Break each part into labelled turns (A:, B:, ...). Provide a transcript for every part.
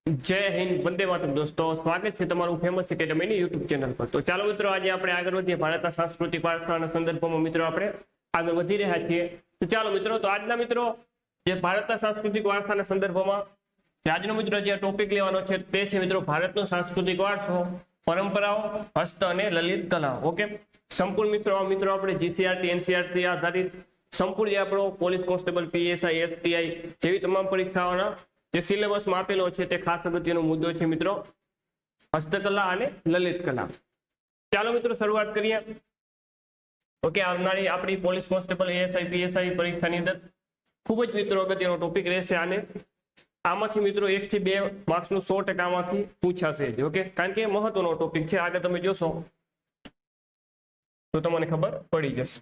A: जय हिंद, वंदे मातरम। दोस्तों स्वागत है तमारू फेमस एकेडमी यूट्यूब चैनल पर। तो चलो मित्रों, आज આપણે આગળ વધીએ ભારતના સાંસ્કૃતિક વારસાના સંદર્ભમાં મિત્રો આપણે આગળ વધી રહ્યા છીએ। તો ચાલો મિત્રો, તો આજના મિત્રો જે ભારતના સાંસ્કૃતિક વારસાના સંદર્ભમાં આજનો મિત્રો જે ટોપિક લેવાનો છે તે છે મિત્રો ભારતનો સાંસ્કૃતિક વારસો, પરંપરાઓ, હસ્ત અને લલિત કલા। ઓકે, સંપૂર્ણ મિત્રો આપણે જીસીઆરટી એનસીઆરટી આધારિત સંપૂર્ણ જે આપણો પોલીસ કોન્સ્ટેબલ, પીએસઆઈ, એસટીઆઈ જેવી તમામ પરીક્ષાઓના જે સિલેબસમાં આપેલો છે તે ખાસ અગત્યનો મુદ્દો છે મિત્રો હસ્તકલા અને લલિત કલા। ચાલો મિત્રો શરૂઆત કરીએ। ઓકે, આવનારી આપણી પોલીસ કોન્સ્ટેબલ, એએસઆઈ, પીએસઆઈ પરીક્ષાની અંદર ખૂબ જ મિત્રો અગત્યનો ટોપિક રહેશે। આને આમાંથી મિત્રો 1 થી 2 માર્ક્સનું 100% આમાંથી પૂછાશે જ। ઓકે, કારણ કે મહત્વનો ટોપિક છે, આગળ તમે જોશો તો તમને ખબર પડી જશે।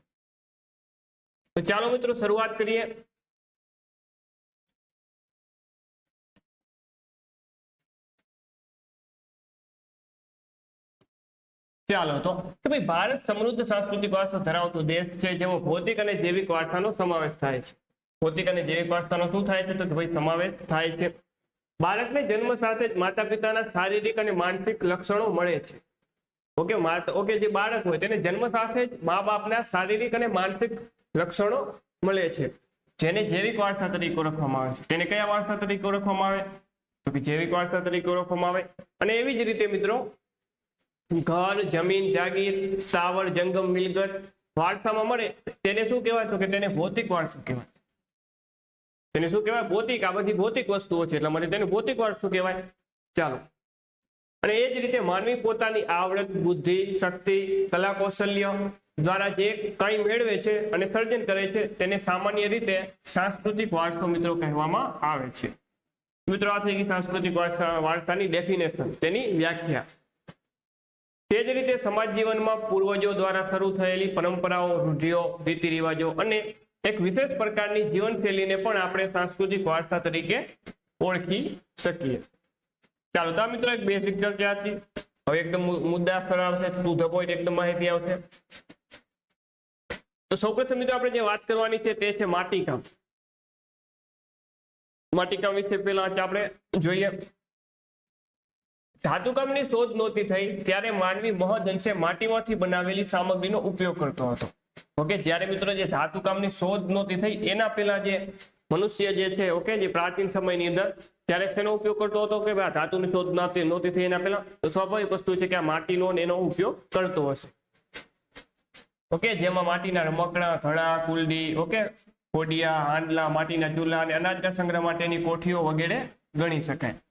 A: તો ચાલો મિત્રો શરૂઆત કરીએ। ચાલો તો કે ભાઈ ભારત સમૃદ્ધ સાંસ્કૃતિક વારસો ધરાવતો દેશ છે, જેમાં ભૌતિક અને જૈવિક વારસાનો સમાવેશ થાય છે। ભૌતિક અને જૈવિક વારસાનો શું થાય છે તો ભાઈ સમાવેશ થાય છે। બાળકને જન્મ સાથે જ માતા પિતાના શારીરિક અને માનસિક લક્ષણો મળે છે। ઓકે, જે બાળક હોય તેને જન્મ સાથે જ મા બાપના શારીરિક અને માનસિક લક્ષણો મળે છે, જેને જૈવિક વારસા તરીકે ઓળખવામાં આવે છે। તેને કયા વારસા તરીકે ઓળખવામાં આવે તો કે જૈવિક વારસા તરીકે ઓળખવામાં આવે। અને એવી જ રીતે મિત્રો ઘર, જમીન, જાગીર, સ્થાવર, જંગમ, મિલકત વારસામાં મળે તેને શું કહેવાય તો કે તેને ભૌતિક વારસો કહેવાય। તેને શું કહેવાય? ભૌતિક। આ બધી ભૌતિક વસ્તુઓ છે એટલા માટે તેને ભૌતિક વારસો કહેવાય। ચાલો, અને એ જ રીતે માનવી પોતાની આવડત, બુદ્ધિ, શક્તિ, કલા, કૌશલ્ય દ્વારા જે કંઈ મેળવે છે અને સર્જન કરે છે તેને સામાન્ય રીતે સાંસ્કૃતિક વારસો મિત્રો કહેવામાં આવે છે। મિત્રો આ થઈ ગઈ સાંસ્કૃતિક વારસાની ડેફિનેશન, તેની વ્યાખ્યા। તે જ રીતે સમાજ જીવનમાં પૂર્વજો દ્વારા શરૂ થયેલી પરંપરાઓ, રૂઢિઓ, રીતિ રિવાજો અને એક વિશેષ પ્રકારની જીવનશૈલીને પણ આપણે સાંસ્કૃતિક વારસા તરીકે ઓળખી શકીએ। ચાલો તો મિત્રો એક બેસિક ચર્ચા હતી। હવે એકદમ મુદ્દા સ્થળ આવશે, ટુ ધ પોઈન્ટ એકદમ માહિતી આવશે। તો સૌપ્રથમ મિત્રો આપણે જે વાત કરવાની છે તે છે માટીકામ। માટીકામ વિશે પહેલા આપણે જોઈએ। ધાતુકામની શોધ નહોતી થઈ ત્યારે માનવી મહદઅંશે માટીમાંથી બનાવેલી સામગ્રીનો ઉપયોગ કરતો હતો। ઓકે, જ્યારે મિત્રો જે ધાતુકામની શોધ નહોતી થઈ એના પહેલા જે મનુષ્ય જે છે, ઓકે, જે પ્રાચીન સમયની અંદર ત્યારે શેનો ઉપયોગ કરતો હતો કે ભાઈ ધાતુની શોધ નહોતી થઈ એના પહેલા તો સ્વાભાવિક વસ્તુ છે કે આ માટીનો એનો ઉપયોગ કરતો હશે। ઓકે, જેમાં માટીના રમકડા, ઘડા, કુલડી, ઓકે, કોડિયા, હાંડલા, માટીના ચૂલા અને અનાજના સંગ્રહ માટેની કોઠીઓ વગેરે ગણી શકાય।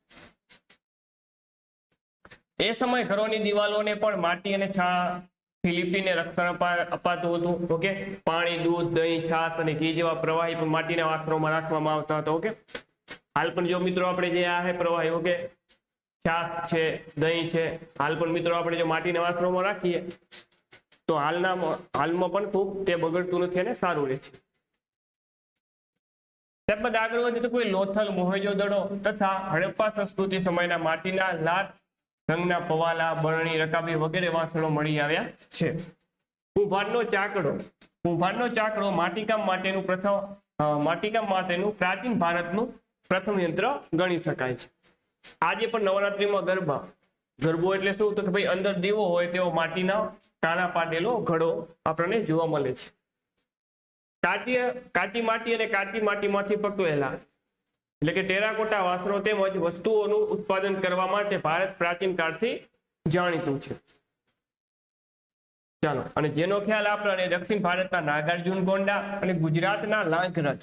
A: એ સમય ઘરોની દિવાલોને પણ માટી અને છાણથી લીપીને રક્ષણ અપાતું હતું। ઓકે, પાણી, દૂધ, દહીં, છાશ અને ઘી જેવા પ્રવાહી પણ માટીના વાસણોમાં રાખવામાં આવતા હતા। ઓકે, હાલ પણ જો મિત્રો આપણે જે આ પ્રવાહી, ઓકે, છાશ છે, દહીં છે, હાલ પણ મિત્રો આપણે જો માટીના વાસણોમાં રાખીએ તો હાલમાં પણ ખૂબ તે બગડતું નથી અને સારું રહે છે। ત્યારબાદ આગળ વધીએ તો કોઈ લોથલ, મોહેંજો-દડો તથા હડપ્પા સંસ્કૃતિ સમયના માટીના લાલ રંગના પવાલા, બરણી, રકાબી વગેરે વાસણો મળી આવ્યા છે। કુંભારનો ચાકડો માટીકામ માટેનું પ્રાચીન ભારતનું પ્રથમ યંત્ર ગણી શકાય છે। આજે પણ નવરાત્રીમાં ગરબો એટલે શું તો કે ભાઈ અંદર દીવો હોય તેવો માટીના કાણા પાડેલો ઘડો આપણને જોવા મળે છે। કાચી માટી અને કાચી માટીમાંથી પકવેલા એટલે કે ટેરાકોટા વાસણો તેમજ વસ્તુઓનું ઉત્પાદન કરવા માટે ભારત પ્રાચીન કાળથી જાણીતું છે। ચાલો, અને જેનો ખ્યાલ આપણને દક્ષિણ ભારતના નાગાર્જુનકોંડા અને ગુજરાતના લાંઘરજ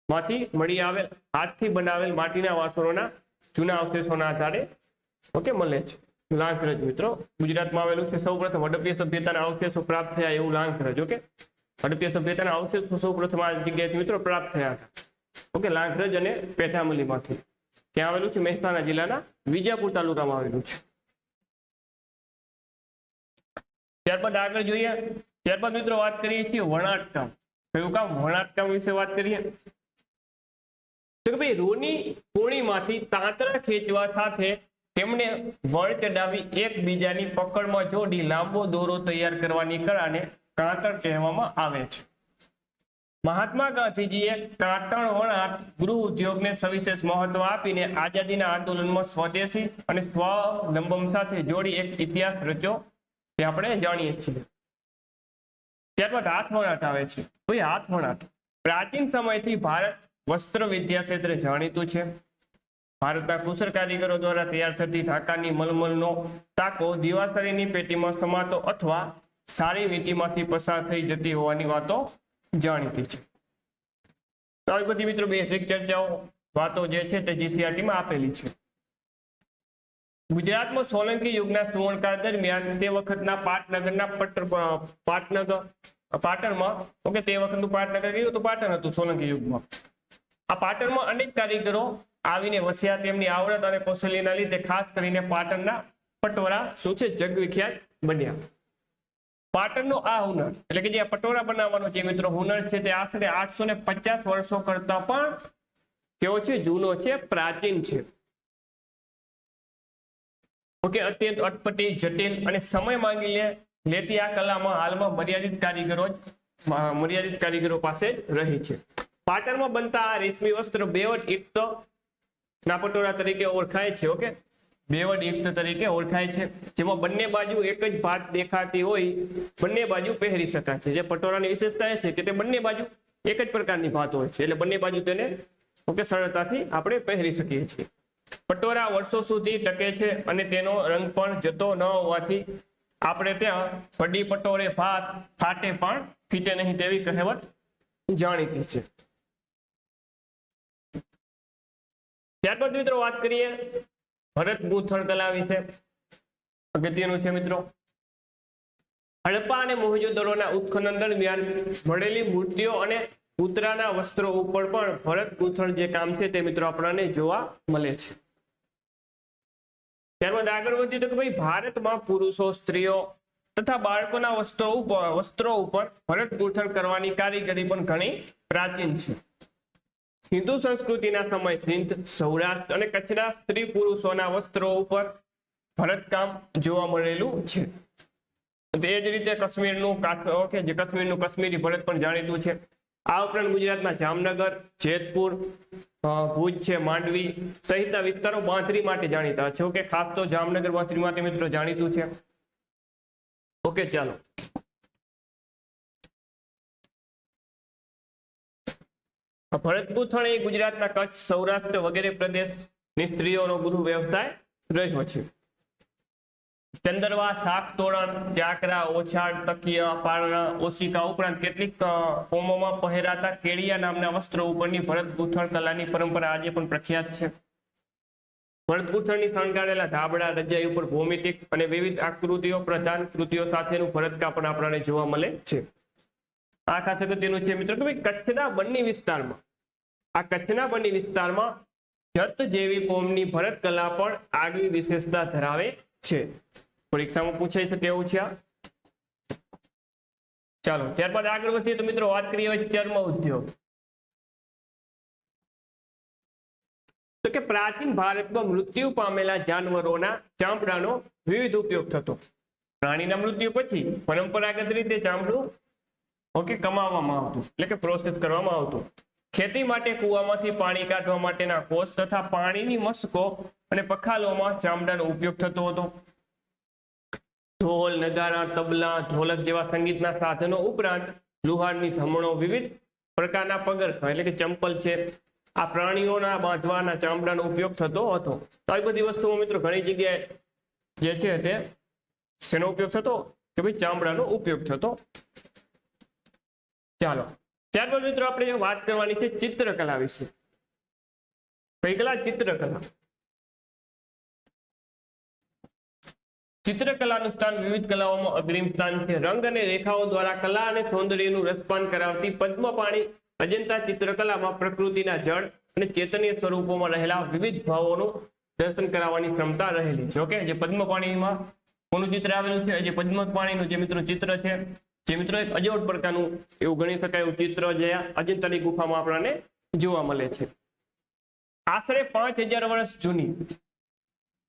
A: માંથી મળી આવેલ હાથથી બનાવેલ માટીના વાસણોના જૂના અવશેષોના આધારે ઓકે મળે છે। લાંઘરજ મિત્રો ગુજરાતમાં આવેલું છે। સૌપ્રથમ હડપ્પીય સભ્યતાના અવશેષો પ્રાપ્ત થયા એવું લાંઘરજ। ઓકે, હડપ્પીય સભ્યતાના અવશેષો સૌપ્રથમ આ જગ્યાએથી મિત્રો પ્રાપ્ત થયા હતા। ઓકે, લાંઘરજ અને પેઠામલીમાંથી ક્યાં આવેલું છે? મહેસાણા જિલ્લાના વિજાપુર તાલુકામાં આવેલું છે। ત્યારબાદ આગળ જોઈએ। ત્યારબાદ મિત્રો વાત કરીએ છીએ વણાટકામ। કયું કામ? વણાટકામ વિશે વાત કરીએ તો કે ભાઈ રૂની પૂણીમાંથી તાંતરા ખેંચવા સાથે તેમણે વળ ચડાવી એકબીજાની પકડમાં જોડી લાંબો દોરો તૈયાર કરવાની કળાને કાતર કહેવામાં આવે છે। મહાત્મા ગાંધીજીએ કાટણ વણાટ ગૃહ ઉદ્યોગને સવિશેષ મહત્વ આપીને આઝાદીના આંદોલનમાં સ્વદેશી અને સ્વાવલંબન સાથે જોડી એક ઇતિહાસ રચ્યો તે આપણે જાણીએ છીએ. ત્યારબાદ હાથ વણાટ આવે છે. ભાઈ હાથ વણાટ પ્રાચીન સમયથી ભારત વસ્ત્ર વિદ્યા ક્ષેત્રે જાણીતું છે. ભારતના કુશળ કારીગરો દ્વારા તૈયાર થતી ઢાકાની મલમલનો તાકો દિવાસળીની પેટીમાં સમાતો અથવા સારી વીંટીમાંથી પસાર થઈ જતી હોવાની વાતો જાણીતી છે. આવી બધી મિત્રો બેઝિક ચર્ચાઓ વાતો જે છે તે જીસીઆરટી માં આપેલી છે. ગુજરાતમાં સોલંકી યુગના સુવર્ણકાળ દરમિયાન તે વખતના પાટનગરના પાટણમાં ઓકે તે વખતનું પાટનગર કયું તો પાટણ હતું સોલંકી યુગમાં. આ પાટણમાં અનેક કારીગરો આવીને વસ્યા. તેમની આવડત અને કૌશલ્યના લીધે ખાસ કરીને પાટણના પટોળા શું છે જગવિખ્યાત બન્યા. પાટણનો આ હુનર એટલે કે જે પટોળા બનાવવાનો જે મિત્રો હુનર છે તે આશરે 850 વર્ષો કરતા પણ કેવો છે જૂનો છે, પ્રાચીન છે. ઓકે અત્યંત અટપટી, જટિલ અને સમય માંગી લેતી આ કલામાં હાલમાં મર્યાદિત કારીગરો પાસે જ રહી છે. પાટણમાં બનતા આ રેશમી વસ્ત્ર બેવડ યુક્ત ના પટોળા તરીકે ઓળખાય છે. ઓકે બેવડ યુક્ત તરીકે ઓળખાય છે, જેમાં બંને બાજુ એક જ ભાત દેખાતી હોય, બંને બાજુ પહેરી શકાય છે. જે પટોળાની વિશેષતા એ છે કે તે બંને બાજુ એક જ પ્રકારની ભાત હોય છે, એટલે બંને બાજુ તેને ઓકે સરળતાથી આપણે પહેરી શકીએ છીએ. પટોળા વર્ષો સુધી ટકે છે અને તેનો રંગ પણ જતો ન હોવાથી આપણે ત્યાં પડી પટોળે ભાત ફાટે પણ ફીટે નહીં તેવી કહેવત જાણીતી છે. ત્યારબાદ મિત્રો વાત કરીએ ભરત ગૂંથણ કલા વિશે. અગત્યનું છે મિત્રો. હડપ્પા અને મોહેંજો-દડોના ઉત્ખનન દરમિયાન મળેલી મૂર્તિઓ અને પૂતળાના વસ્ત્રો ઉપર પણ ભરત ગૂંથણ જે કામ છે તે મિત્રો આપણને જોવા મળે છે. ત્યારબાદ આગળ વધીએ તો કે ભાઈ ભારતમાં પુરુષો, સ્ત્રીઓ તથા બાળકોના વસ્ત્રો ઉપર ભરત ગૂંથણ કરવાની કારીગરી પણ ઘણી પ્રાચીન છે. સિંધુ સંસ્કૃતિના સમય સિંધ, સૌરાષ્ટ્ર અને કચ્છના સ્ત્રી પુરુષોના વસ્ત્રો ઉપર ભરતકામ જોવા મળેલું છે. તે જ રીતે કાશ્મીરનું કાશ્મીરી ભરત પણ જાણીતું છે. આ ઉપરાંત ગુજરાતના જામનગર, જેતપુર, ભુજ છે, માંડવી સહિતના વિસ્તારો બાંધરી માટે જાણીતા છે. ઓકે ખાસ તો જામનગર બાંધરી માટે મિત્રો જાણીતું છે. ઓકે ચાલો ભરત ગૂંથણ એ ગુજરાતના કચ્છ, સૌરાષ્ટ્ર વગેરે પ્રદેશની સ્ત્રીઓનો ગૃહ વ્યવસાય રહ્યો છે. ચંદરવા, શાક તોરણ, ચાકરા, ઓછાડ, તકિયા, પારણા, ઓશિકા ઉપરાંત કેટલીક કોમોમાં પહેરાતા કેડિયા નામના વસ્ત્રો ઉપરની ભરત ગૂંથણ કલાની પરંપરા આજે પણ પ્રખ્યાત છે. ભરત ગૂંથણની શણગારેલા ધાબળા, રજાઈ ઉપર ભૌમિતિક અને વિવિધ આકૃતિઓ પ્રધાન કૃતિઓ સાથેનું ભરતકામ પણ આપણને જોવા મળે છે. આ ખાસ અગત્યનું છે મિત્રો કે ભાઈ કચ્છના બન્ની વિસ્તારમાં જત જેવી કોમની ભરત કલા પણ આગવી વિશેષતા ધરાવે છે. પરીક્ષામાં પૂછાઈ શકે એવું છે. ચાલો ત્યારબાદ આગળ વધીએ તો મિત્રો વાત કરીએ ચર્મ ઉદ્યોગ. તો કે પ્રાચીન ભારતમાં મૃત્યુ પામેલા જાનવરોના ચામડાનો વિવિધ ઉપયોગ થતો. પ્રાણીના મૃત્યુ પછી પરંપરાગત રીતે ચામડું કમાવામાં આવતું એટલે કે પ્રોસેસ કરવામાં આવતું. ખેતી માટે કુવામાંથી પાણી કાઢવા માટેના કોષ તથા પાણીની મસ્કો અને પખાલોમાં ચામડાનો ઉપયોગ થતો હતો. ઢોલ, નગારા, તબલા, ઢોલક જેવા સંગીતના સાધનો ઉપરાંત લુહારની ધમણો, વિવિધ પ્રકારના પગરખાં એટલે કે ચંપલ છે, આ પ્રાણીઓના બાંધવાના ચામડાનો ઉપયોગ થતો હતો. તો આવી બધી વસ્તુઓ મિત્રો ઘણી જગ્યાએ જે છે તે શેનો ઉપયોગ થતો કે ભાઈ ચામડાનો ઉપયોગ થતો. ચાલો ત્યારબાદ મિત્રો આપણે વાત કરવાની છે ચિત્રકલા વિશે. કઈ કલા? ચિત્રકલા. ચિત્રકલાનું સ્થાન વિવિધ કલાઓમાં અગ્રીમ સ્થાન છે. રંગ અને રેખાઓ દ્વારા કલા અને સૌંદર્યનું રસપાન કરાવતી પદ્મપાણી અજંતા ચિત્રકલામાં પ્રકૃતિના જળ અને ચેતનીય સ્વરૂપોમાં રહેલા વિવિધ ભાવોનું દર્શન કરાવવાની ક્ષમતા રહેલી છે. ઓકે જે પદ્મપાણીમાં કોનું ચિત્ર આવેલું છે? જે પદ્મપાણીનું જે મિત્રો ચિત્ર છે, જે મિત્રો એક અજોડ પ્રકારનું એવું ગણી શકાય એવું ચિત્ર જે અજંતાની ગુફામાં આપણને જોવા મળે છે. આશરે 5000 વર્ષ જૂની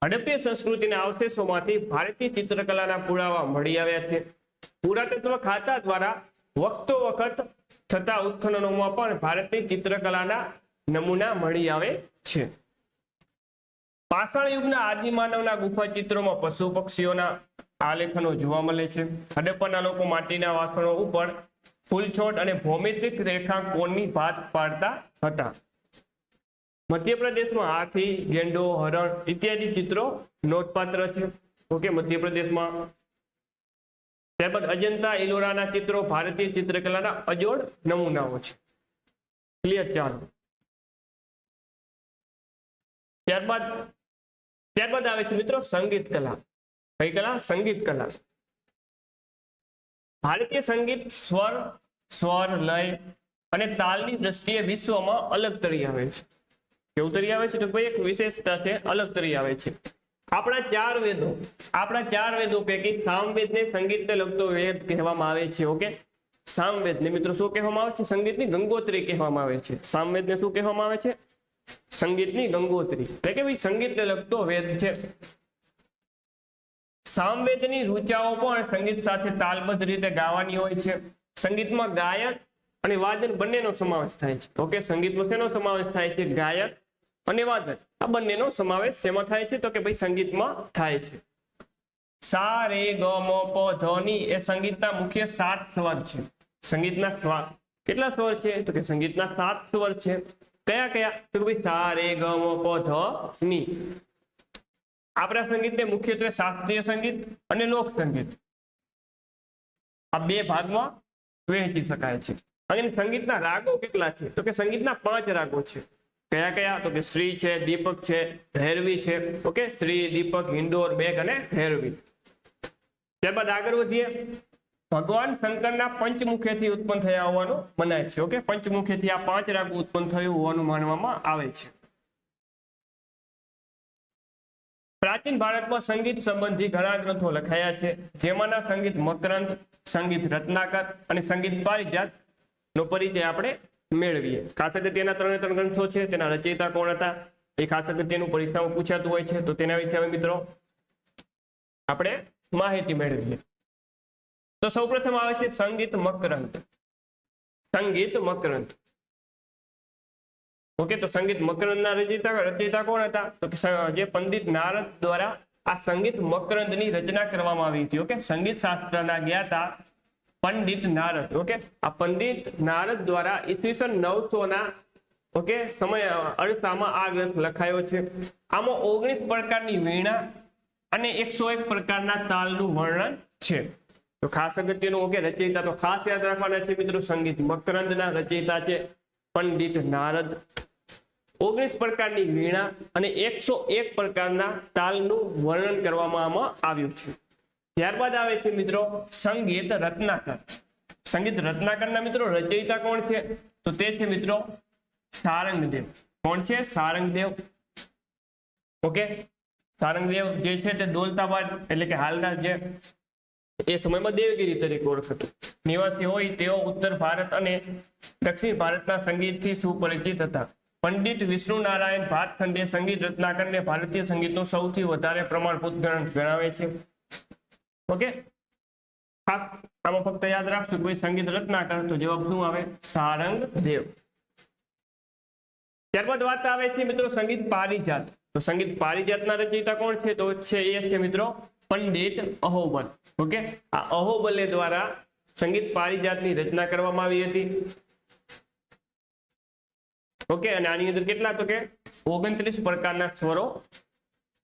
A: હડપ્પીય સંસ્કૃતિના અવશેષોમાંથી ભારતીય ચિત્રકલાના પુરાવા મળી આવ્યા છે. પુરાતત્વ ખાતા દ્વારા વખતો વખત થતા ઉત્ખનનોમાં પણ ભારતની ચિત્રકલાના નમૂના મળી આવે છે. પાષાણ યુગના આદિમાનવના ગુફા ચિત્રોમાં પશુ પક્ષીઓના આલેખનો જોવા મળે છે. હડપ્પાના લોકો માટીના વાસણો ઉપર ફૂલછોડ અને ભૌમિતિક રેખાંકોની ભાત પાડતા હતા. મધ્યપ્રદેશમાં હાથી, ગેંડો, હરણ ઇત્યાદિ ચિત્રો નોંધપાત્ર છે. ઓકે, મધ્યપ્રદેશમાં. ત્યારબાદ અજંતા ઇલોરાના ચિત્રો ભારતીય ચિત્રકલાના અજોડ નમૂનાઓ છે. ક્લિયર? ચાલો, ત્યારબાદ આવે છે મિત્રો સંગીત કલા. કઈ કલા? સંગીત કલા. ભારતીય સંગીત સ્વર, લય અને તાલની દ્રષ્ટિએ વિશ્વમાં અલગ તરી આવે છે. કેવું તરી આવે છે? તો ભાઈ એક વિશેષતા છે, અલગ તરી આવે છે. આપણા ચાર વેદો પૈકી સામવેદને સંગીતને લગતો વેદ કહેવામાં આવે છે. ઓકે, સામવેદને મિત્રો શું કહેવામાં આવે છે? સંગીતની ગંગોત્રી કહેવામાં આવે છે. સામવેદને શું કહેવામાં આવે છે? સંગીતની ગંગોત્રી, એટલે કે ભાઈ સંગીતને લગતો વેદ છે. સામવેદની ઋચાઓ પણ સંગીત સાથે તાલબદ્ધ રીતે ગાવાની હોય છે. સંગીતમાં ગાયક અને વાદન બંનેનો સમાવેશ થાય છે. ઓકે, સંગીતમાં શેનો સમાવેશ થાય છે? ગાયક અને વાદન, આ બંનેનો સમાવેશ શેમાં થાય છે? તો કે ભાઈ સંગીતમાં થાય છે. સા, રે, ગ, મ, પ, ધ, ની એ સંગીતના મુખ્ય 7 સ્વર છે. સંગીતના કેટલા સ્વર છે? તો કે સંગીતના 7 સ્વર છે. કયા કયા? તો કે ભાઈ સા, રે, ગ, મ, પ, ધ, ની. આપણા સંગીતને મુખ્યત્વે શાસ્ત્રીય સંગીત અને લોક સંગીત આ બે ભાગમાં વહેંચી શકાય છે. અને સંગીતના રાગો કેટલા છે? તો કે સંગીતના 5 રાગો છે. કયા કયા? તો કે શ્રી છે, દીપક છે, ભૈરવી છે. ઓકે, શ્રી, દીપક, હિંડોર, મેઘ અને ભૈરવી. ત્યારબાદ આગળ વધીએ. ભગવાન શંકરના પંચમુખેથી ઉત્પન્ન થયા હોવાનું મનાય છે. ઓકે, પંચમુખેથી આ 5 રાગો ઉત્પન્ન થયું હોવાનું માનવામાં આવે છે. પ્રાચીન ભારતમાં સંગીત સંબંધી ઘણા ગ્રંથો લખાયા છે, જેમાંના સંગીત મકરંદ, સંગીત રત્નાકર અને સંગીત પારિજાત નો પરિચય આપણે મેળવીએ. ખાસ અગત્યના 3 ગ્રંથો છે. તેના રચયિતા કોણ હતા એ ખાસ અગત્યનું પરીક્ષામાં પૂછાતું હોય છે, તો તેના વિશે હવે મિત્રો આપણે માહિતી મેળવીએ. તો સૌપ્રથમ આવે છે સંગીત મકરંદ. સંગીત મકરંદ. ઓકે, તો સંગીત મકરંદના રચયિતા કોણ હતા? તો જે પંડિત નારદ દ્વારા આ સંગીત મકરંદની રચના કરવામાં આવી હતી. ઓકે, સંગીત શાસ્ત્રના જ્ઞાતા પંડિત નારદ. ઓકે, આ પંડિત નારદ દ્વારા ઈસવીસન 900 ના ઓકે સમય અરસામાં આ ગ્રંથ લખાયો છે. આમાં 19 પ્રકારની વીણા અને 101 પ્રકારના તાલનું વર્ણન છે. તો ખાસ અગત્યનું ઓકે રચયિતા તો ખાસ યાદ રાખવાના છે મિત્રો. સંગીત મકરંદના રચયિતા છે પંડિત નારદ. 19 પ્રકારની વીણા અને 101 પ્રકારના તાલનું વર્ણન કરવામાં આવ્યું છે. ત્યારબાદ આવે છે મિત્રો સંગીત રત્નાકર. સંગીત રત્નાકરના મિત્રો રચયિતા કોણ છે? તો તે છે મિત્રો સારંગદેવ. કોણ છે? સારંગદેવ. ઓકે, સારંગદેવ જે છે તે દૌલતાબાદ એટલે કે હાલના જે એ સમયમાં દેવગીરી તરીકે ઓળખાતું નિવાસી હોય તેઓ ઉત્તર ભારત અને દક્ષિણ ભારતના સંગીતથી સુપરિચિત હતા. પંડિત વિષ્ણુ નારાયણ ભાતખંડે સંગીત રત્નાકરને ભારતીય સંગીતનું સૌથી વધારે પ્રમાણભૂત ગ્રંથ ગણાવે છે. ઓકે, ખાસ આમાં ફક્ત યાદ રાખશું કે સંગીત રત્નાકર, તો જવાબ શું આવે? સારંગદેવ. ત્યારબાદ વાત આવે છે મિત્રો સંગીત પારિજાત. તો સંગીત પારિજાતના રચયિતા કોણ છે? તો છે એ છે મિત્રો પંડિત અહોબલ. ઓકે, આ અહોબલે દ્વારા સંગીત પારિજાતની રચના કરવામાં આવી હતી. ઓકે, અને આની અંદર કેટલા? તો કે 29 પ્રકારના સ્વરો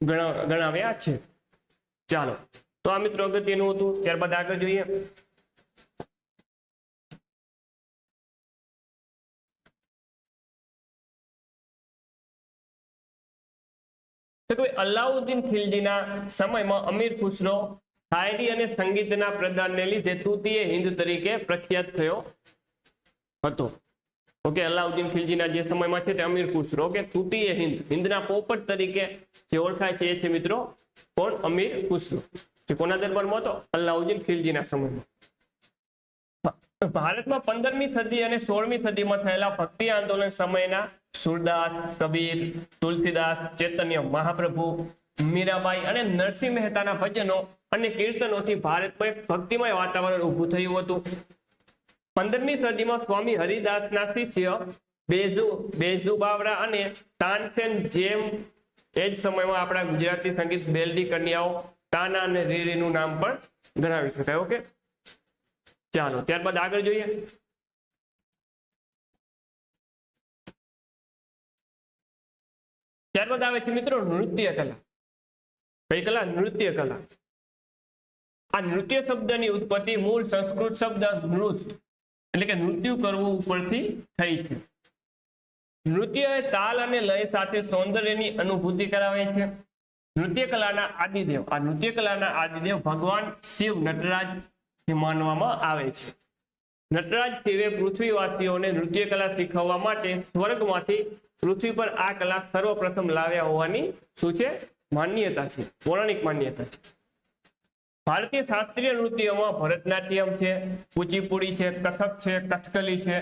A: ગણાવ્યા છે. ચાલો, તો આ મિત્રો અગત્યનું હતું. ત્યારબાદ આગળ જોઈએ. તો અલાઉદ્દીન ખિલજીના સમયમાં અમીર ખુસરો શાયરી અને સંગીતના પ્રદાનને લીધે તૃતીય હિન્દ તરીકે પ્રખ્યાત થયો હતો. ઓકે, અલાઉદ્દીન ખિલજીના જે સમયમાં છે તે અમીર ખુસરો ઓકે તૃતીય હિન્દના પોપટ તરીકે જે ઓળખાય છે એ છે મિત્રો કોણ? અમીર ખુસરો. જે કોના દરબારમાં હતો? અલાઉદ્દીન ખિલજીના સમયમાં. ભારતમાં 15મી સદી અને 16મી સદીમાં થયેલા ભક્તિ આંદોલન સમયના સુરદાસ, કબીર, તુલસીદાસ, ચૈતન્ય મહાપ્રભુ, મીરાબાઈ અને નરસિંહ મહેતાના ભજનો અને કીર્તનોથી ભારતમાં એક ભક્તિમય વાતાવરણ ઊભું થયું હતું. 15મી સદીમાં સ્વામી હરિદાસના શિષ્ય બેઝુ બાવરા અને તાનસેન જેમ એ જ સમયમાં આપણા ગુજરાતી સંગીત બેલડી કન્યાઓ તાના અને રીરીનું નામ પણ ગણાવી શકાય. ઓકે, ચાલો ત્યારબાદ આગળ જોઈએ. ત્યારબાદ આવે છે મિત્રો નૃત્ય કલા. કઈ કલા? નૃત્ય કલા. આ નૃત્ય શબ્દની ઉત્પત્તિ મૂળ સંસ્કૃત શબ્દ નૃત એટલે કે નૃત્ય કરવું ઉપરથી થઈ છે. નૃત્ય એ તાલ અને લય સાથે સૌંદર્યની અનુભૂતિ કરાવે છે. નૃત્ય કલાના આદિદેવ, આ નૃત્ય કલાના આદિદેવ ભગવાન શિવ નટરાજ માનવામાં આવે છે. નટરાજ શિવે પૃથ્વીવાસીઓને નૃત્ય કલા શીખવવા માટે સ્વર્ગમાંથી પૃથ્વી પર આ કલા સર્વપ્રથમ લાવ્યા હોવાની શું છે? માન્યતા છે, પૌરાણિક માન્યતા છે. ભારતીય શાસ્ત્રીય નૃત્યોમાં ભરતનાટ્યમ છે, કુચીપુડી છે, કથક છે, કથકલી છે,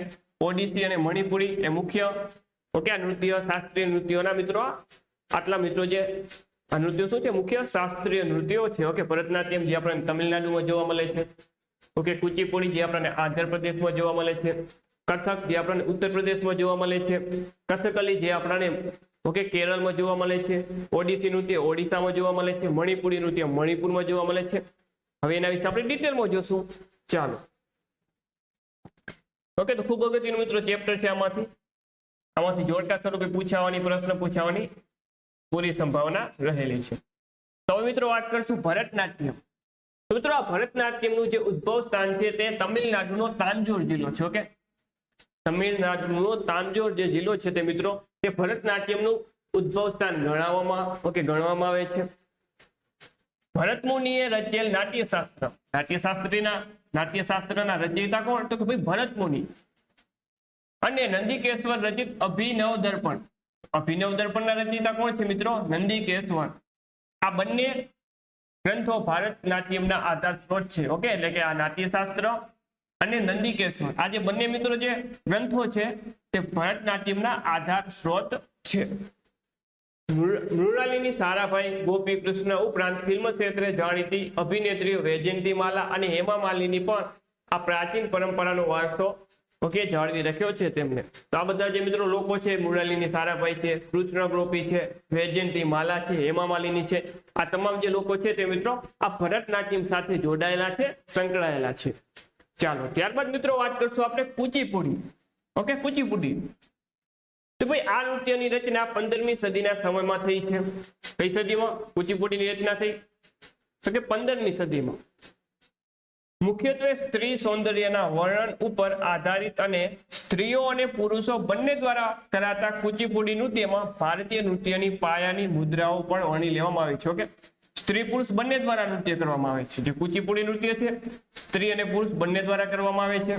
A: ઓડિસી અને મણિપુરી એ મુખ્ય ઓકે નૃત્ય શાસ્ત્રીય નૃત્યોના મિત્રો આટલા મિત્રો જે આ નૃત્યો શું છે? મુખ્ય શાસ્ત્રીય નૃત્યો છે. ઓકે, ભરતનાટ્યમ જે આપણને તમિલનાડુમાં જોવા મળે છે. ઓકે, કુચીપુડી જે આપણને આંધ્રપ્રદેશમાં જોવા મળે છે. કથક જે આપણને ઉત્તર પ્રદેશમાં જોવા મળે છે. કથકલી જે આપણને ઓકે કેરળમાં જોવા મળે છે. ઓડિસી નૃત્ય ઓડિશામાં જોવા મળે છે. મણિપુરી નૃત્ય મણિપુરમાં જોવા મળે છે. હવે એના વિશે આપણે ડિટેલમાં જોશું. ચાલો, ઓકે, તો ખૂબ અગત્યનું મિત્રો ચેપ્ટર છે. આમાંથી જોડકા સ્વરૂપે પૂછાવાની પ્રશ્ન પૂછાવાની પૂરી સંભાવના રહેલી છે. તો હવે મિત્રો વાત કરશું ભરતનાટ્યમ. તો મિત્રો આ ભરતનાટ્યમનું જે ઉદ્ભવ સ્થાન છે તે તમિલનાડુનો તાંજોર જિલ્લો છે. ઓકે, તમિલનાડુનો તાંજોર જે જિલ્લો છે તે મિત્રો તે ભરતનાટ્યમનું ઉદ્ભવ સ્થાન ગણવામાં આવે છે. ભરત મુનિએ રચેલ નાટ્યશાસ્ત્રના રચયિતા કોણ? તો કે ભાઈ ભરત મુનિ. અને નંદિકેશ્વર રચિત અભિનવ દર્પણના રચયિતા કોણ છે મિત્રો? નંદિકેશ્વર. આ બંને ગ્રંથો ભારતનાટ્યમના આધાર સ્ત્રોત છે. ઓકે, એટલે કે આ નાટ્યશાસ્ત્ર અને નંદિકેશ્વર આ જે બંને મિત્રો જે ગ્રંથો છે તે ભરતનાટ્યમના આધાર સ્ત્રોત છે. મૃણાલિની સારાભાઈ ગોપી કૃષ્ણ ઉપરાંત ફિલ્મ ક્ષેત્રે જાણીતી અભિનેત્રીઓ વૈજયંતીમાલા અને હેમા માલિની પણ આ પ્રાચીન પરંપરાનો વારસો ઓકે જાળવી રાખ્યો છે તેમને. તો આ બધા જે મિત્રો લોકો છે, મૃણાલિની સારાભાઈ છે, કૃષ્ણ ગોપી છે, વૈજયંતીમાલા છે, હેમા માલિની છે, આ તમામ જે લોકો છે તે મિત્રો આ ભરતનાટ્યમ સાથે જોડાયેલા છે, સંકળાયેલા છે. ચાલો ત્યારબાદ મિત્રો વાત કરશું આપણે કુચીપુડી. ઓકે, કુચીપુડી. તો ભાઈ આ નૃત્યની રચના 15મી સદીના સમયમાં થઈ છે. કઈ સદીમાં કુચીપુડીની રચના થઈ? તો કે 15મી સદીમાં. મુખ્યત્વે સ્ત્રી સૌંદર્યના વર્ણન ઉપર આધારિત અને સ્ત્રીઓ અને પુરુષો બંને દ્વારા કરાતા કુચીપુડી નૃત્યમાં ભારતીય નૃત્યની પાયાની મુદ્રાઓ પણ વણી લેવામાં આવી છે. ઓકે, સ્ત્રી પુરુષ બંને દ્વારા નૃત્ય કરવામાં આવે છે. જે કુચીપુડી નૃત્ય છે સ્ત્રી અને પુરુષ બંને દ્વારા કરવામાં આવે છે.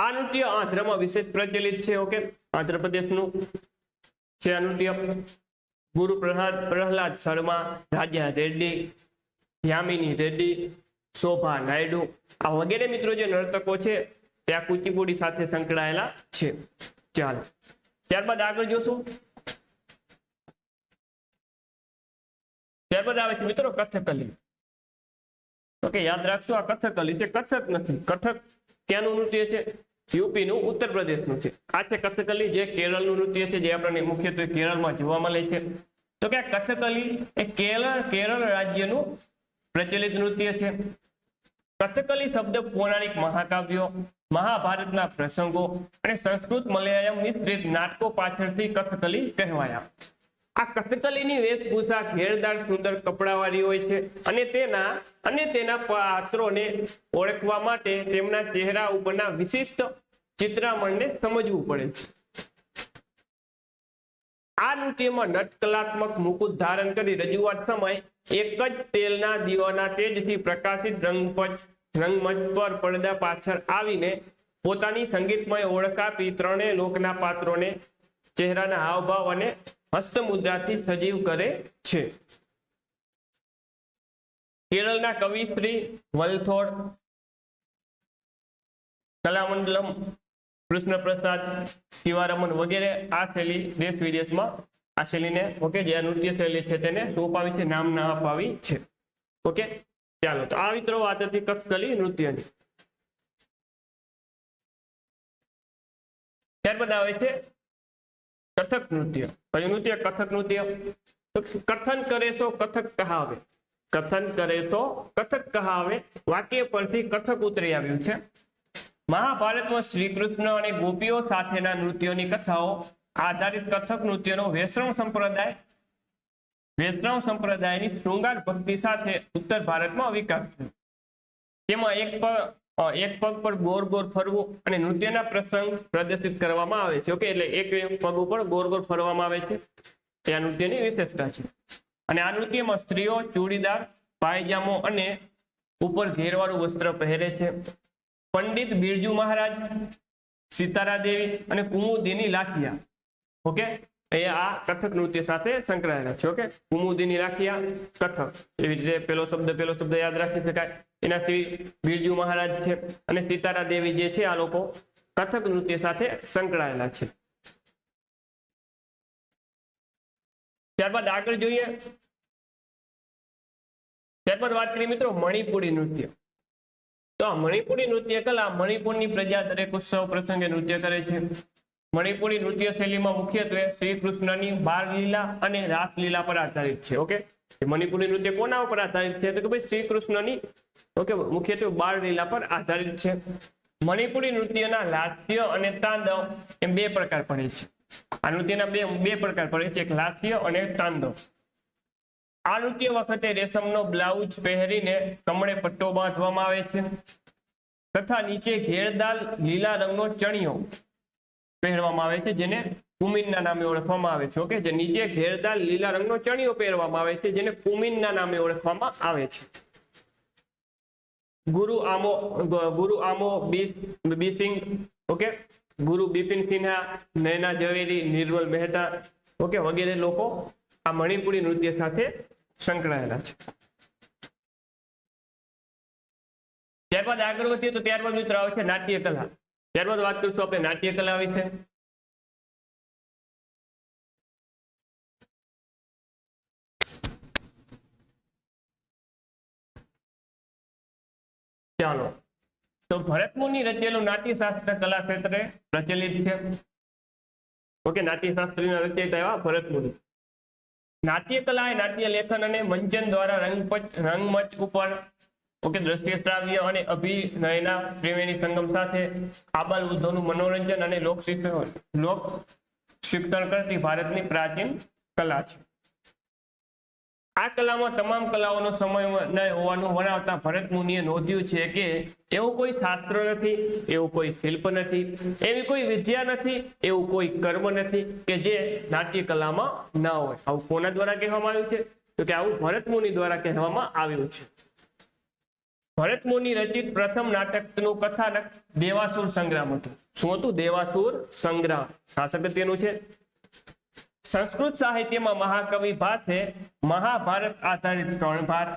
A: આ નૃત્ય આંધ્રમાં વિશેષ પ્રચલિત છે. ઓકે, આંધ્રપ્રદેશનું છે આ નૃત્ય. ગુરુ પ્રહલાદ શર્મા, રાજા રેડ્ડી, યામિની રેડ્ડી, શોભા નાયડુ આ વગેરે મિત્રો જે નર્તકો છે તે આ કુચીપુડી સાથે સંકળાયેલા છે. ચાલો ત્યારબાદ આગળ જોશું. ત્યારબાદ આવે છે મિત્રો કથકલી. ઓકે, યાદ રાખશો આ કથકલી છે, કથક નથી. કથક ક્યાંનું નૃત્ય છે? યુપીનું, ઉત્તર પ્રદેશનું છે. આ છે કથકલી જે કેરળનું નૃત્ય છે, જે આપણને મુખ્યત્વે કેરળમાં જોવા મળે છે. તો કે આ કથકલી એ કેરળ રાજ્યનું પ્રચલિત નૃત્ય છે. કથકલી શબ્દ પૌરાણિક મહાકાવ્યો, મહાભારતના પ્રસંગો અને સંસ્કૃત મલયાલમ મિશ્રિત નાટકો પાછળથી કથકલી કહેવાયા. આ કથકલીની વેશભૂષા ઘેરદાર સુંદર કપડાવાળી હોય છે અને તેના પાત્રોને ઓળખવા માટે તેમના ચહેરા ઉપરના વિશિષ્ટ ચિત્રામણને સમજવું પડે છે. આ નૃત્યમાં નટકલાત્મક મુકુટ ધારણ કરી રજૂઆત સમય એક જ તેલના દીવાના તેજથી પ્રકાશિત રંગમંચ પર પડદા પાછળ આવીને પોતાની સંગીતમય ઓળખ આપી ત્રણેય લોકના પાત્રોને ચહેરાના હાવભાવ અને હસ્તમુદ્રાથી સજીવ કરે છે. કેરળના કવિ શ્રી વલથોડ, કલામંડલમ, કૃષ્ણ પ્રસાદ, શિવારમન વગેરે આ શૈલી દેશ વિદેશમાં આ શૈલીને ઓકે જે નૃત્ય શૈલી છે તેને સોંપાવી છે, નામ ના અપાવી છે. ઓકે, ચાલો તો આ મિત્રો વાત હતી કથકલી નૃત્યની. ત્યારબાદ આવે છે કથક નૃત્ય. કયું નૃત્ય? કથક નૃત્ય. તો કથન કરે સો કથક કહાવે. કથન કરે સો કથક કહાવે વાક્ય પરથી કથક ઉતરી આવ્યું છે. મહાભારતમાં શ્રી કૃષ્ણ અને ગોપીઓ સાથેના નૃત્યોની કથાઓ આધારિત કથક નૃત્યનો વૈષ્ણવ સંપ્રદાયની શૃંગાર ભક્તિ સાથે ઉત્તર ભારતમાં વિકાસ થયો. તેમાં એક પગ પર ગોળ ગોળ ફરવું અને નૃત્યના પ્રસંગ પ્રદર્શિત કરવામાં આવે છે. ઓકે, એટલે એક પગ ઉપર ગોળ ગોળ ફરવામાં આવે છે. તે આ નૃત્યની વિશેષતા છે. અને આ નૃત્યમાં સ્ત્રીઓ ચૂડીદાર, પાયજામો અને ઉપર ઘેરવાળું વસ્ત્ર પહેરે છે. પંડિત બિરજુ મહારાજ, સીતારા દેવી અને કુમુદિની લાખિયા, ઓકે, એ આ કથક નૃત્ય સાથે સંકળાયેલા છે. ઓકે, કુમુદિની લાખિયા, કથક, એવી રીતે પેલો શબ્દ યાદ રાખી શકાય. એના સિવાય બિરજુ મહારાજ છે અને સીતારા દેવી જે છે, આ લોકો કથક નૃત્ય સાથે સંકળાયેલા છે. ત્યારબાદ આગળ જોઈએ. ત્યારબાદ વાત કરીએ મિત્રો મણિપુરી નૃત્ય. તો આ મણિપુરી નૃત્ય કલા, મણિપુરની પ્રજા દરેક ઉત્સવ પ્રસંગે નૃત્ય કરે છે. મણિપુરી નૃત્ય શૈલીમાં મુખ્યત્વે શ્રી કૃષ્ણની બાળલીલા અને રાસલીલા પર આધારિત છે. ઓકે, મણિપુરી નૃત્ય કોના ઉપર આધારિત છે? તો કે ભાઈ શ્રી કૃષ્ણની, ઓકે, મુખ્યત્વે બાળલીલા પર આધારિત છે. મણિપુરી નૃત્યના લાસ્ય અને તાંડવ એમ બે પ્રકાર પડે છે. આ નૃત્યના બે પ્રકાર પડે છે, એક લાસ્ય અને તાંડવ. આ નૃત્ય વખતે રેશમનો બ્લાઉઝ પહેરીને કમળે પટ્ટો બાંધવામાં આવે છે તથા નીચે ઘેરદાર લીલા રંગનો ચણિયો પહેરવામાં આવે છે, જેને કુમીનના નામે ઓળખવામાં આવે છે. ઓકે, જે નીચે ઘેરદાર લીલા રંગનો ચણિયો પહેરવામાં આવે છે, જેને કુમીનના નામે ઓળખવામાં આવે છે. ગુરુ આમો બિસિંગ, ઓકે, ગુરુ બિપિન સિન્હા, નૈના ઝવેરી, નિર્મલ મહેતા, ઓકે, વગેરે લોકો આ મણિપુરી નૃત્ય સાથે સંકળાયેલા છે. ત્યારબાદ આગળ વધીએ તો ત્યારબાદ મિત્રો આવે છે નાટ્ય કલા. ત્યારબાદ વાત કરીશું આપણે નાટ્ય કલા વિશે. ચાલો, તો ભરત મુનિ રચેલું નાટ્યશાસ્ત્ર કલા ક્ષેત્રે પ્રચલિત છે. ઓકે, નાટ્યશાસ્ત્રીના રચયિતા એવા ભરત મુનિ. નાટ્ય કલા એ નાટ્ય લેખન અને મંચન દ્વારા રંગમંચ ઉપર, ઓકે, દ્રશ્ય શ્રાવ્ય અને અભિનયના ત્રિવેણી સંગમ સાથે આબાલવૃદ્ધોનું મનોરંજન અને લોક શિક્ષણ કરતી ભારતની પ્રાચીન કલા છે. આ કલામાં તમામ કલાઓનો સમન્વય હોવાનું વર્ણવતા ભરત મુનિએ નોંધ્યું છે કે એવું કોઈ શાસ્ત્ર નથી, એવું કોઈ શિલ્પ નથી, એવી કોઈ વિદ્યા નથી, એવું કોઈ કર્મ નથી કે જે નાટ્ય કલામાં ના હોય. આવું કોના દ્વારા કહેવામાં આવ્યું છે? તો કે આવું ભરત મુનિ દ્વારા કહેવામાં આવ્યું છે. ભરત મુનિ રચિત પ્રથમ નાટકનું કથાનક દેવાસુર સંગ્રામ હતું. શું હતું? દેવાસુર સંગ્રામ. ખાસ અગત્યનું છે. સંસ્કૃત સાહિત્યમાં મહાકવિ ભાસે મહાભારત આધારિત કર્ણભાર,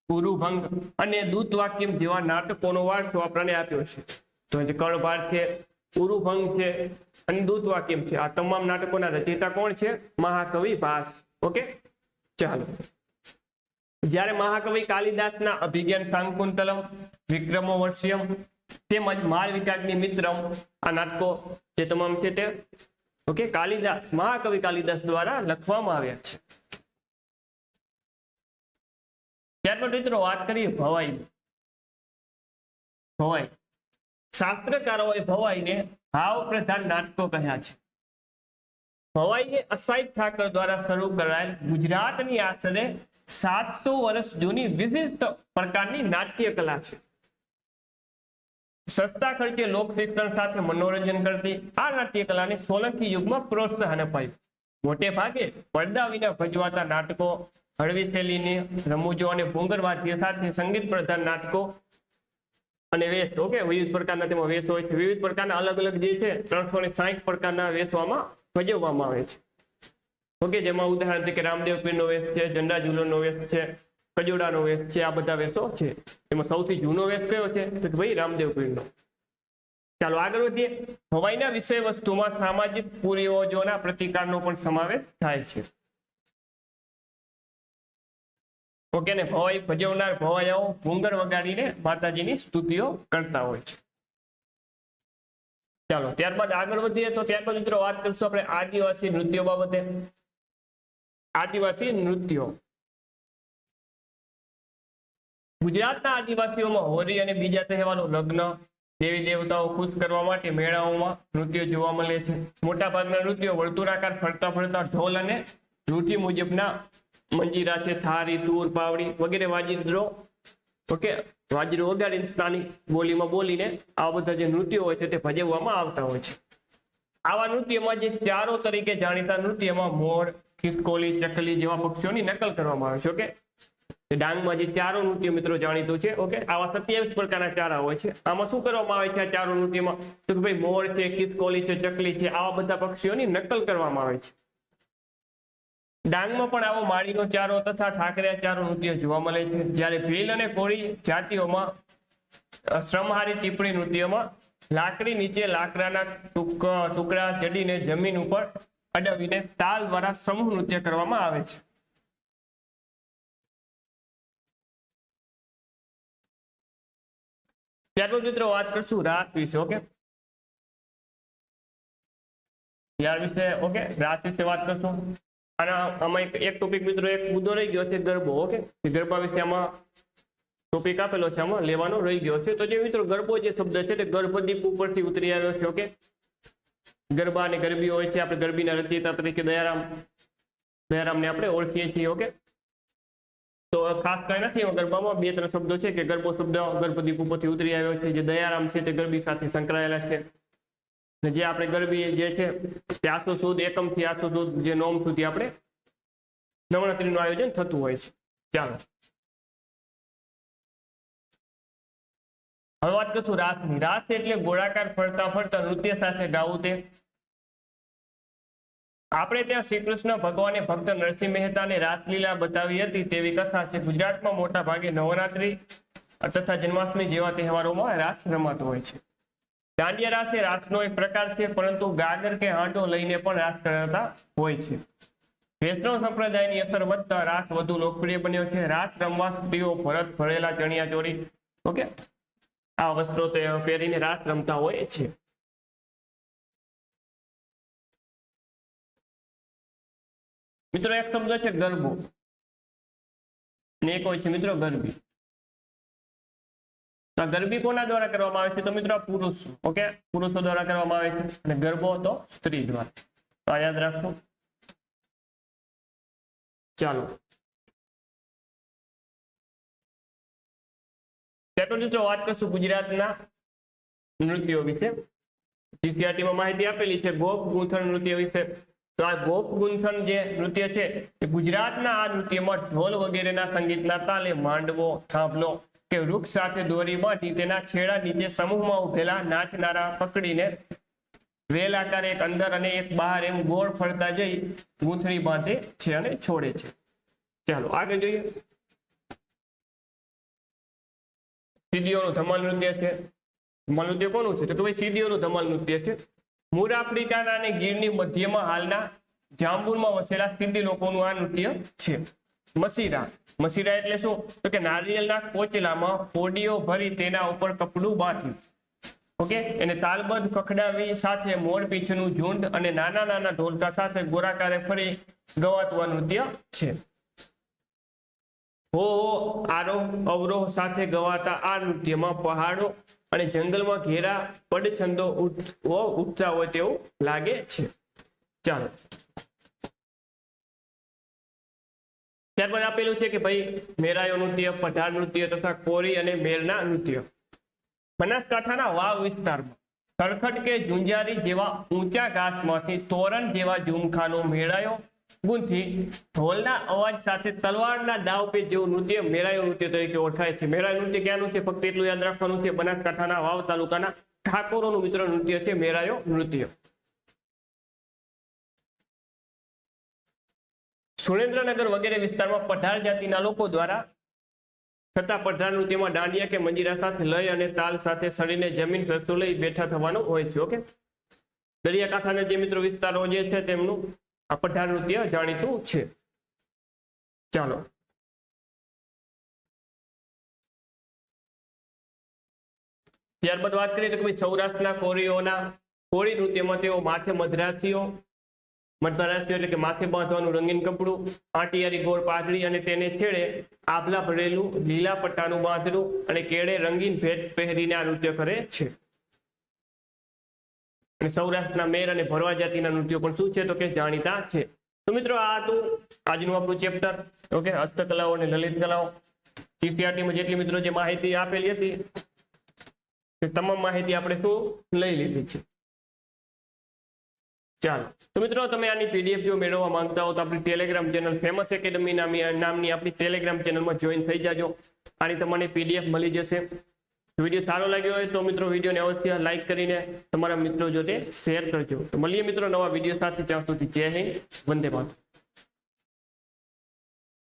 A: ઉરુભંગ અને દૂતવાક્યમ જેવા નાટકોનો વારસો આપણને આપ્યો છે. તો જે કર્ણભાર છે, ઉરુભંગ છે અને દૂતવાક્યમ છે, આ તમામ નાટકોના રચયિતા કોણ છે? મહાકવિ ભાસ. ઓકે, ચાલો. જ્યારે મહાકવિ કાલિદાસના અભિજ્ઞાન શાકુંતલમ, વિક્રમોર્વશિયમ તેમજ માલવિકાગ્નિ મિત્રમ, આ નાટકો જે તમામ છે તે, ઓકે, મહાકવિ કાલિદાસ દ્વારા લખવામાં આવ્યા છે. ત્યારબાદ મિત્રો વાત કરીએ ભવાઈ. ભવાઈ, શાસ્ત્રકારોએ ભવાઈને ભાવ પ્રધાન નાટકો કહ્યા છે. ભવાઈ એ અસાઈદ ઠાકર દ્વારા શરૂ કરાયેલ ગુજરાતની આશરે 700 વર્ષ જૂની વિશિષ્ટ પ્રકારની નાટ્ય કલા છે. સસ્તા ખર્ચે લોક શિક્ષણ સાથે મનોરંજન કરતી આ નાટ્ય કલાને સોલંકી યુગમાં પ્રોત્સાહન અપાયું. મોટે ભાગે પડદા વિના ભજવાતા નાટકો, હળવી શૈલીની રમૂજો અને ભૂંગર વાદ્ય સાથે સંગીત પ્રધાન નાટકો અને વેશ, ઓકે, વિવિધ પ્રકારના તેમાં વેશ હોય છે. વિવિધ પ્રકારના અલગ અલગ જે છે 360 પ્રકારના વેશોમાં ભજવવામાં આવે છે. ઓકે, જેમાં ઉદાહરણ તરીકે રામદેવ પીરનો વેશ છે, ઝંડા ઝૂલરનો વેશ છે, કજોડાનો વેશ છે, આ બધા વેશો છે. એમાં સૌથી જૂનો વેશ કયો છે? તો કે ભાઈ રામદેવ પીરનો. ચાલો આગળ વધીએ. ભવાઈના વિષય વસ્તુમાં સામાજિક કુરિવાજોના પ્રતિકારનો પણ સમાવેશ થાય છે. ઓકે, ને ભવાઈ ભજવનાર ભવાયાઓ ભૂંગર વગાડીને માતાજીની સ્તુતિઓ કરતા હોય છે. ચાલો ત્યારબાદ આગળ વધીએ તો ત્યારબાદ મિત્રો વાત કરશું આપણે આદિવાસી નૃત્યો બાબતે. આદિવાસી નૃત્યો ગુજરાતના આદિવાસીઓમાં હોળી અને બીજા તહેવારો, લગ્ન, દેવી દેવતાઓ ખુશ કરવા માટે મેળાઓમાં નૃત્યો જોવા મળે છે. મોટા ભાગના નૃત્યો વર્તુળાકાર ફરતા ફરતા ઢોલ અને રૂઢિ મુજબના મંજીરા છે, થારી, તૂર, પાવડી વગેરે વાજીત્રો વાજીરો વગાડીને સ્થાનિક બોલીમાં બોલીને આવા બધા જે નૃત્યો હોય છે તે ભજવવામાં આવતા હોય છે. આવા નૃત્યમાં જે ચારો તરીકે જાણીતા નૃત્યમાં મોર, ખિસકોલી, ચકલી જેવા પક્ષીઓની નકલ કરવામાં આવે છે. ઓકે, ડાંગમાં જે ચારો નૃત્ય મિત્રો જાણીતું છે. ઓકે, આવા 27 પ્રકારના ચારા હોય છે. આમાં શું કરવામાં આવે છે આ ચારો નૃત્યમાં? તો કે ભાઈ મોર છે, ખિસકોલી છે, ચકલી છે, આવા બધા પક્ષીઓની નકલ કરવામાં આવે છે. ડાંગમાં પણ આવો માળીનો ચારો તથા ઠાકરિયા ચારો નૃત્ય જોવા મળે છે. જ્યારે ભીલ અને કોળી જાતિઓમાં શ્રમહારી ટીપણી નૃત્યમાં લાકડી નીચે લાકડાના ટુકડા જડીને જમીન ઉપર અડાવીને તાલ દ્વારા સમૂહ નૃત્ય કરવામાં આવે છે. ત્યારબાદ મિત્રો વાત કરશું રાસ વિશે. ઓકે, ત્યાર વિશે રાસ વિશે વાત કરશું. અને આમાં એક ટોપિક મિત્રો એક મુદ્દો રહી ગયો છે, ગરબો. ઓકે, ગરબા વિશે આમાં ટોપિક આપેલો છે, આમાં લેવાનો રહી ગયો છે. તો જે મિત્રો ગરબો જે શબ્દ છે તે ગર્ભદીપ ઉપરથી ઉતરી આવ્યો છે. ઓકે, ગરબા અને ગરબી હોય છે. આપણે ગરબીના રચયિતા તરીકે દયારામને આપણે ઓળખીએ છીએ. ઓકે, તો ખાસ કઈ નથી ગરબામાં 2-3 શબ્દો છે કે ગરબો શબ્દ ગર્ભદીપ ઉપરથી ઉતરી આવ્યો છે. જે દયારામ છે તે ગરબી સાથે સંકળાયેલા છે. જે આપણે ગરબી જે છે તે આસો સુદ એકમ થી આસો સુદ જે નોમ સુધી આપણે નવરાત્રીનું આયોજન થતું હોય છે. ચાલો હવે વાત કરશું રાસની. રાસ એટલે ગોળાકાર ફરતા ફરતા નૃત્ય સાથે ગાવું તે. આપણે ત્યાં શ્રી કૃષ્ણ ભગવાને ભક્ત નરસિંહ મહેતાને રાસલીલા બતાવી હતી તેવી કથા છે. ગુજરાતમાં મોટા ભાગે નવરાત્રી તથા જન્માષ્ટમી જેવા તહેવારોમાં રાસ રમાતો હોય છે. દાંડિયા રાસ એ રાસનો એક પ્રકાર છે, પરંતુ ગાગર કે હાંડો લઈને પણ રાસ કરતા હોય છે. વૈષ્ણવ સંપ્રદાયની અસર વધતા રાસ વધુ લોકપ્રિય બન્યો છે. રાસ રમવા સ્ત્રીઓ ભરત ભરેલા ચણિયા ચોળી આ વસ્ત્રો પહેરીને રાસ રમતા હોય છે. મિત્રો એક શબ્દ છે ગરબો ને એક હોય છે મિત્રો ગરબી. ગરબી કોના દ્વારા કરવામાં આવે છે? તો મિત્રો પુરુષો. ઓકે, પુરુષો દ્વારા કરવામાં આવે છે. અને ગરબો તો સ્ત્રી દ્વારા. તો આ યાદ રાખો. ચાલો ત્યારબાદ મિત્રો વાત કરશું ગુજરાતના નૃત્યો વિશે. જીસીઆરટીમાં માહિતી આપેલી છે ગોપ ગૂંથણ નૃત્ય વિશે. તો આ ગોપ ગૂંથણ જે નૃત્ય છે એ ગુજરાતના આ નૃત્યમાં ઢોલ વગેરેના સંગીતના તાલે માંડવો, થાંભલો કે વૃક્ષ સાથે દોરી બાંધી તેના છેડા નીચે સમૂહમાં ઉભેલા નાચનારા પકડીને વેલ આકારે એક અંદર અને એક બહાર એમ ગોળ ફરતા જઈ ગૂંથણી બાંધે છે અને છોડે છે. ચાલો આગળ જોઈએ. સીડીઓનું ધમાલ નૃત્ય છે. ધમાલ નૃત્ય કોનું છે? તો ભાઈ સીડીઓનું ધમાલ નૃત્ય છે. મૂળ આફ્રિકાના અને ગીરની મધ્યમાં હાલના જાંબુરમાં વસેલા સિંધી લોકોનું આ નૃત્ય છે. મસીરા. મસીરા એટલે શું? તો કે નારિયેળના કોચલામાં પોડીઓ ભરી તેના ઉપર કપડું બાંધી એને તાલબદ્ધ ખખડાવી સાથે મોર પીછનું ઝુંડ અને નાના નાના ઢોલકા સાથે ગોળાકારે ફરી ગવાતું આ નૃત્ય છે. હો આરોહ અવરોહ સાથે ગવાતા આ નૃત્યમાં પહાડો અને જંગલમાં ઘેરા પડછંદો ઉઠતા હોય તેવું લાગે છે. ચાલો ત્યારબાદ આપેલું છે કે ભાઈ મેરાયો નૃત્ય, પઢાર નૃત્ય તથા કોરી અને મેરના નૃત્ય. બનાસકાંઠાના વાવ વિસ્તારમાં સરખડ કે ઝુંઝારી જેવા ઊંચા ઘાસમાંથી તોરણ જેવા ઝુમખાનો મેળાયો ગુંથી ઢોલના અવાજ સાથે તલવારના દાવ પે જેવું નૃત્ય મેરાયો નૃત્ય તરીકે ઓળખાય છે. મેરાયો નૃત્ય ક્યાંનું છે? ફક્ત એટલું યાદ રાખવાનું છે, બનાસકાંઠાના વાવ તાલુકાના ઠાકોરોનું મિત્ર નૃત્ય છે મેરાયો નૃત્ય. સુરેન્દ્રનગર વગેરે વિસ્તારમાં પઢાર જાતિના લોકો દ્વારા થતા પઢાર નૃત્યમાં દાંડિયા કે મંજીરા સાથે લય અને તાલ સાથે સડીને જમીન સરસો લઈ બેઠા થવાનું હોય છે. ઓકે, દરિયાકાંઠાના જે મિત્રો વિસ્તારો જે છે તેમનું આ પઢાર નૃત્ય જાણીતું છે. ચાલો ત્યારબાદ વાત કરીએ તો ભાઈ સૌરાષ્ટ્રના કોરીઓના કોળી નૃત્યમાં તેઓ માથે મધરાશીઓ એટલે કે માથે બાંધવાનું રંગીન કપડું, આંટિયારી ગોળ પાઘડી અને તેને છેડે આભલા ભરેલું લીલા પટ્ટાનું બાંધેલું અને કેળે રંગીન ભેટ પહેરીને આ નૃત્ય કરે છે. અને સૌરાષ્ટ્રના મેર અને ભરવા જાતિના નૃત્યો પણ શું છે તો કે જાણીતા છે. તો મિત્રો આ હતું આજનું આપણું ચેપ્ટર. ઓકે, હસ્તકલાઓ અને લલિત કલાઓ. CCRT જેટલી મિત્રો જે માહિતી આપેલી હતી તે તમામ માહિતી આપણે શું લઈ લીધી છે. ચાલો તો મિત્રો તમે આની PDF જો મેળવવા માંગતા હો તો આપણી ટેલિગ્રામ ચેનલ ફેમસ એકેડમી નામની આપણી ટેલિગ્રામ ચેનલમાં જોઈન થઈ જાજો. આની તમને PDF મળી જશે. વિડીયો સારો લાગ્યો હોય તો મિત્રો વિડીયોને અવશ્ય લાઈક કરીને તમારા મિત્રો જોડે શેર કરજો. તો મળીએ મિત્રો નવા વિડીયો સાથે. ત્યાં સુધી જય હિન્દ, વંદે માતરમ.